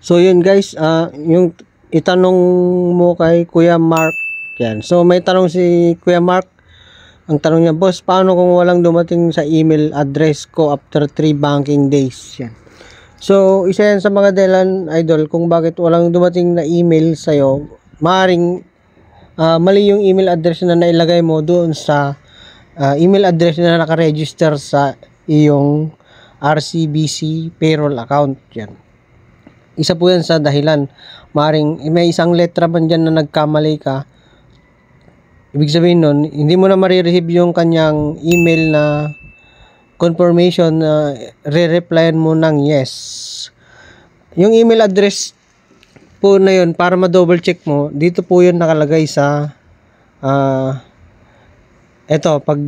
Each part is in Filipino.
So yun guys, yung itanong mo kay Kuya Mark, yan. So may tanong si Kuya Mark, ang tanong niya, boss, paano kung walang dumating sa email address ko after 3 banking days? Yan. So isa yan sa mga dahilan, idol, kung bakit walang dumating na email sa'yo. Maaaring mali yung email address na nailagay mo doon sa email address na nakaregister sa iyong RCBC payroll account. Yan. Isa po yan sa dahilan. Maring may isang letra man dyan na nagkamali ka. Ibig sabihin nun, hindi mo na marireceive yung kanyang email na confirmation na re-replyan mo ng yes. Yung email address po na yun, para ma-double check mo, dito po yun nakalagay sa eto, pag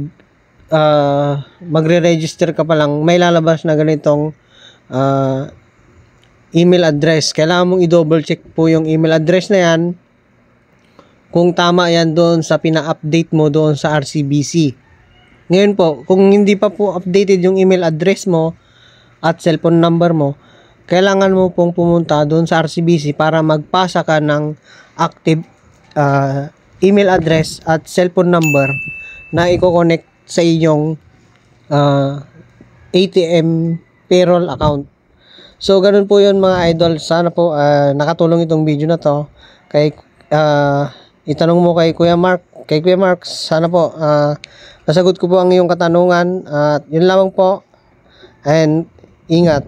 magre-register ka pa lang, may lalabas na ganitong email address. Kailangan mong i-double check po yung email address na yan kung tama yan doon sa pina-update mo doon sa RCBC. Ngayon po, kung hindi pa po updated yung email address mo at cellphone number mo, kailangan mo pong pumunta doon sa RCBC para magpasa ka ng active email address at cellphone number na i-connect sa inyong ATM payroll account. So, ganun po yun mga idol. Sana po nakatulong itong video na to. Kay, itanong mo kay Kuya Mark. Kay Kuya Mark, sana po nasagot ko po ang iyong katanungan. At yun lamang po. And ingat.